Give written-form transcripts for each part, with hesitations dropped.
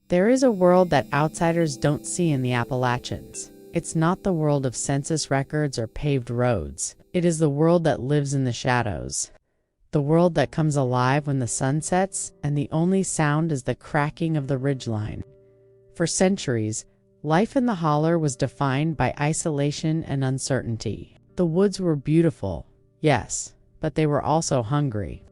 There is a world that outsiders don't see in the Appalachians. It's not the world of census records or paved roads. It is the world that lives in the shadows. The world that comes alive when the sun sets and the only sound is the cracking of the ridgeline. For centuries, life in the Holler was defined by isolation and uncertainty. The woods were beautiful, yes, but they were also hungry.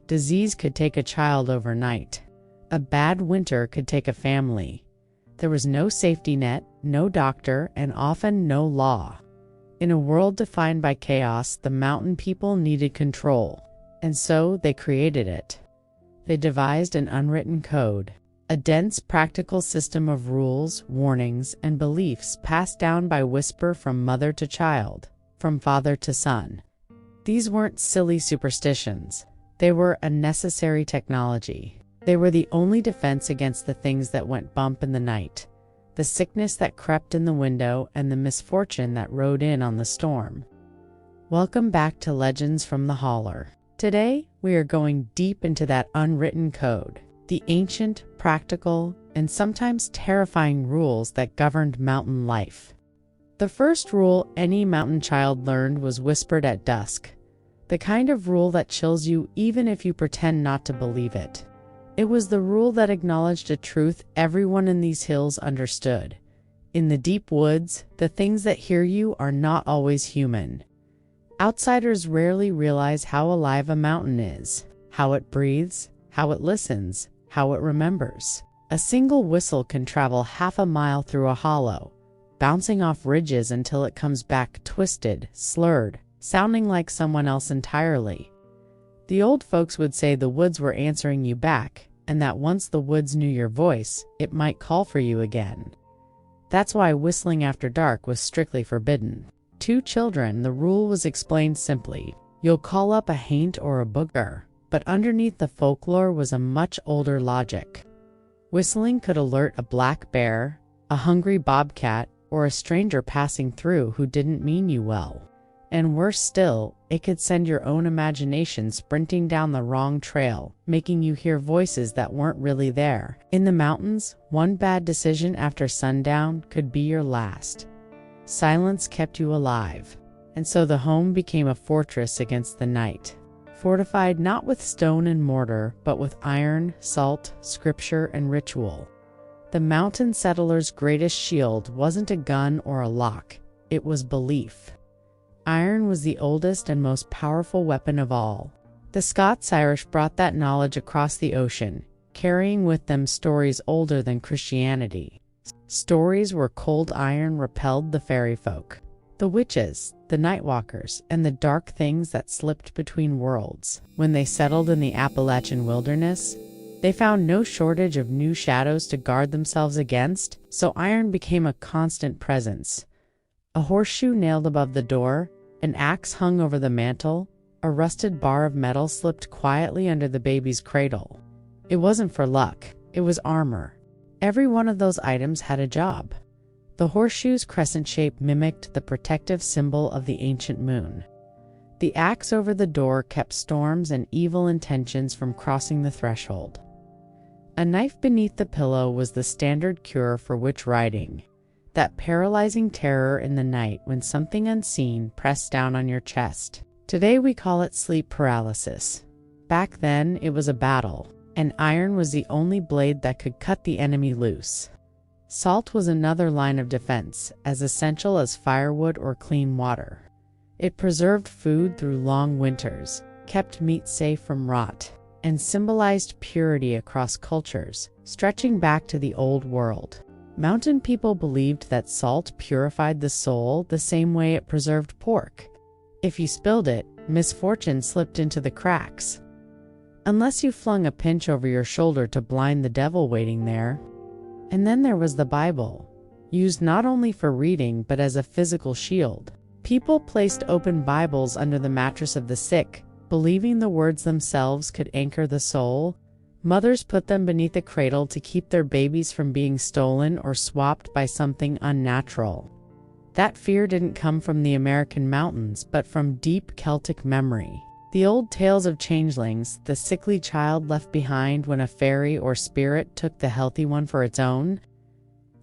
Disease could take a child overnight. A bad winter could take a family. There was no safety net, no doctor, and often no law. In a world defined by chaos, the mountain people needed control, and so they created it. They devised an unwritten code, a dense, practical system of rules, warnings, and beliefs passed down by whisper from mother to child, from father to son. These weren't silly superstitions. They were a necessary technology. They were the only defense against the things that went bump in the night, the sickness that crept in the window, and the misfortune that rode in on the storm. Welcome back to Legends from the Holler. Today, we are going deep into that unwritten code, the ancient, practical, and sometimes terrifying rules that governed mountain life. The first rule any mountain child learned was whispered at dusk, the kind of rule that chills you even if you pretend not to believe it. It was the rule that acknowledged a truth everyone in these hills understood. In the deep woods, the things that hear you are not always human. Outsiders rarely realize how alive a mountain is, how it breathes, how it listens, how it remembers. A single whistle can travel half a mile through a hollow, bouncing off ridges until it comes back twisted, slurred, sounding like someone else entirely. The old folks would say the woods were answering you back, and that once the woods knew your voice, it might call for you again. That's why whistling after dark was strictly forbidden. To children, the rule was explained simply. You'll call up a haint or a booger, but underneath the folklore was a much older logic. Whistling could alert a black bear, a hungry bobcat, or a stranger passing through who didn't mean you well. And worse still, it could send your own imagination sprinting down the wrong trail, making you hear voices that weren't really there. In the mountains, one bad decision after sundown could be your last. Silence kept you alive, and so the home became a fortress against the night, fortified not with stone and mortar, but with iron, salt, scripture, and ritual. The mountain settler's greatest shield wasn't a gun or a lock, it was belief. Iron was the oldest and most powerful weapon of all. The Scots-Irish brought that knowledge across the ocean, carrying with them stories older than Christianity. Stories where cold iron repelled the fairy folk, the witches, the nightwalkers, and the dark things that slipped between worlds. When they settled in the Appalachian wilderness, they found no shortage of new shadows to guard themselves against, so iron became a constant presence. A horseshoe nailed above the door, an axe hung over the mantel, a rusted bar of metal slipped quietly under the baby's cradle. It wasn't for luck, it was armor. Every one of those items had a job. The horseshoe's crescent shape mimicked the protective symbol of the ancient moon. The axe over the door kept storms and evil intentions from crossing the threshold. A knife beneath the pillow was the standard cure for witch riding. That paralyzing terror in the night when something unseen pressed down on your chest. Today we call it sleep paralysis. Back then it was a battle, and iron was the only blade that could cut the enemy loose. Salt was another line of defense, as essential as firewood or clean water. It preserved food through long winters, kept meat safe from rot, and symbolized purity across cultures, stretching back to the old world. Mountain people believed that salt purified the soul the same way it preserved pork. If you spilled it, misfortune slipped into the cracks. Unless you flung a pinch over your shoulder to blind the devil waiting there. And then there was the Bible, used not only for reading but as a physical shield. People placed open Bibles under the mattress of the sick, believing the words themselves could anchor the soul. Mothers put them beneath the cradle to keep their babies from being stolen or swapped by something unnatural. That fear didn't come from the American mountains, but from deep Celtic memory. The old tales of changelings, the sickly child left behind when a fairy or spirit took the healthy one for its own.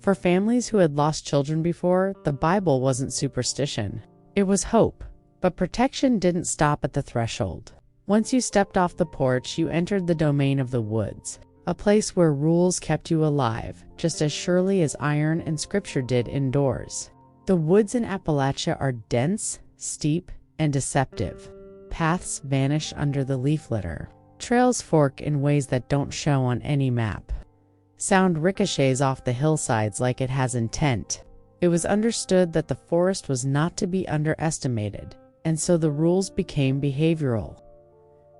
For families who had lost children before, the Bible wasn't superstition. It was hope. But protection didn't stop at the threshold. Once you stepped off the porch, you entered the domain of the woods, a place where rules kept you alive, just as surely as iron and scripture did indoors. The woods in Appalachia are dense, steep, and deceptive. Paths vanish under the leaf litter. Trails fork in ways that don't show on any map. Sound ricochets off the hillsides like it has intent. It was understood that the forest was not to be underestimated, and so the rules became behavioral.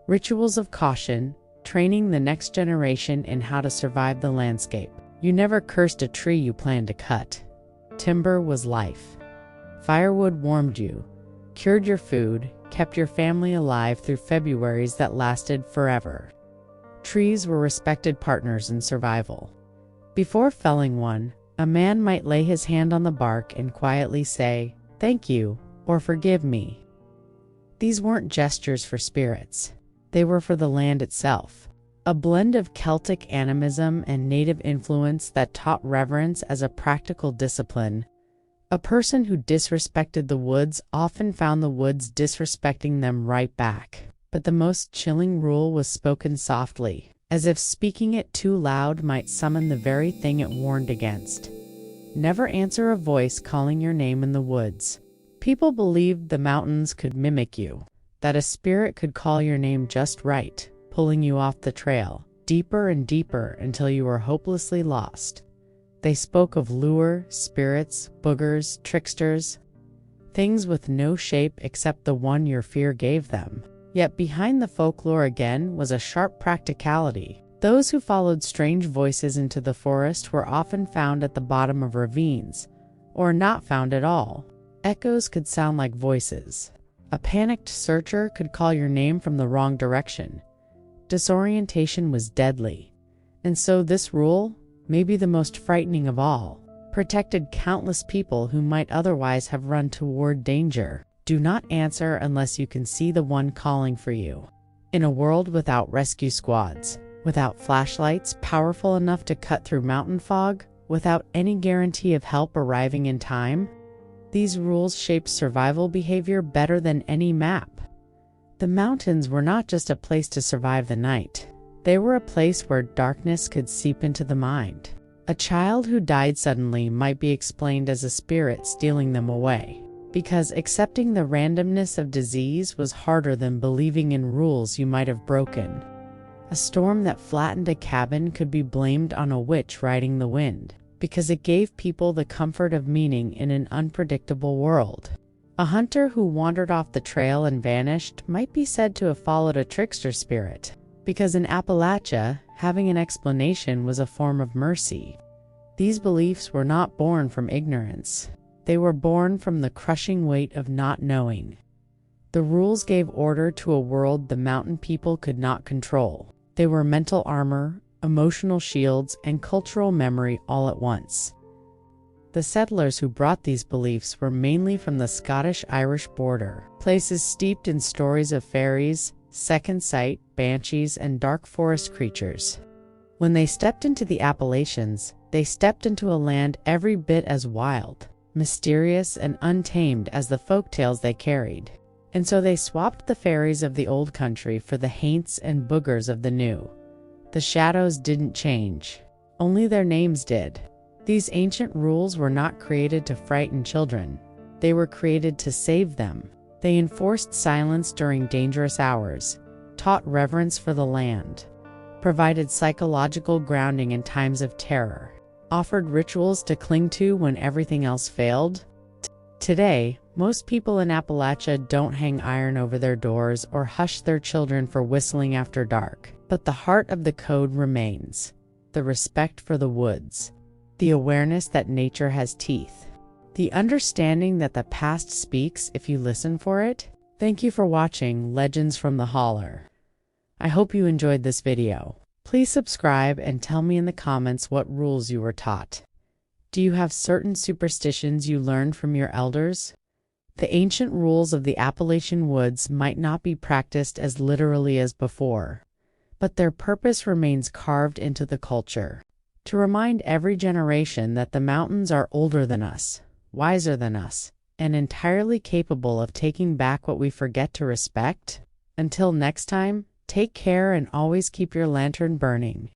Rituals of caution, training the next generation in how to survive the landscape. You never cursed a tree you planned to cut. Timber was life. Firewood warmed you, cured your food, kept your family alive through Februaries that lasted forever. Trees were respected partners in survival. Before felling one, a man might lay his hand on the bark and quietly say, "Thank you," or "Forgive me." These weren't gestures for spirits. They were for the land itself. A blend of Celtic animism and native influence that taught reverence as a practical discipline. A person who disrespected the woods often found the woods disrespecting them right back. But the most chilling rule was spoken softly, as if speaking it too loud might summon the very thing it warned against. Never answer a voice calling your name in the woods. People believed the mountains could mimic you, that a spirit could call your name just right, pulling you off the trail, deeper and deeper until you were hopelessly lost. They spoke of lure, spirits, boogers, tricksters, things with no shape except the one your fear gave them. Yet behind the folklore again was a sharp practicality. Those who followed strange voices into the forest were often found at the bottom of ravines, or not found at all. Echoes could sound like voices. A panicked searcher could call your name from the wrong direction. Disorientation was deadly. And so this rule, maybe the most frightening of all, protected countless people who might otherwise have run toward danger. Do not answer unless you can see the one calling for you. In a world without rescue squads, without flashlights powerful enough to cut through mountain fog, without any guarantee of help arriving in time, these rules shaped survival behavior better than any map. The mountains were not just a place to survive the night. They were a place where darkness could seep into the mind. A child who died suddenly might be explained as a spirit stealing them away, because accepting the randomness of disease was harder than believing in rules you might have broken. A storm that flattened a cabin could be blamed on a witch riding the wind, because it gave people the comfort of meaning in an unpredictable world. A hunter who wandered off the trail and vanished might be said to have followed a trickster spirit, because in Appalachia, having an explanation was a form of mercy. These beliefs were not born from ignorance. They were born from the crushing weight of not knowing. The rules gave order to a world the mountain people could not control. They were mental armor, emotional shields, and cultural memory all at once. The settlers who brought these beliefs were mainly from the Scottish-Irish border, places steeped in stories of fairies, second sight, banshees, and dark forest creatures. When they stepped into the Appalachians, they stepped into a land every bit as wild, mysterious, and untamed as the folktales they carried. And so they swapped the fairies of the old country for the haints and boogers of the new. The shadows didn't change, only their names did. These ancient rules were not created to frighten children. They were created to save them. They enforced silence during dangerous hours, taught reverence for the land, provided psychological grounding in times of terror, offered rituals to cling to when everything else failed. Today, most people in Appalachia don't hang iron over their doors or hush their children for whistling after dark. But the heart of the code remains: the respect for the woods, the awareness that nature has teeth, the understanding that the past speaks if you listen for it. Thank you for watching Legends from the Holler. I hope you enjoyed this video. Please subscribe and tell me in the comments what rules you were taught. Do you have certain superstitions you learned from your elders? The ancient rules of the Appalachian woods might not be practiced as literally as before, but their purpose remains carved into the culture. To remind every generation that the mountains are older than us, wiser than us, and entirely capable of taking back what we forget to respect. Until next time, take care and always keep your lantern burning.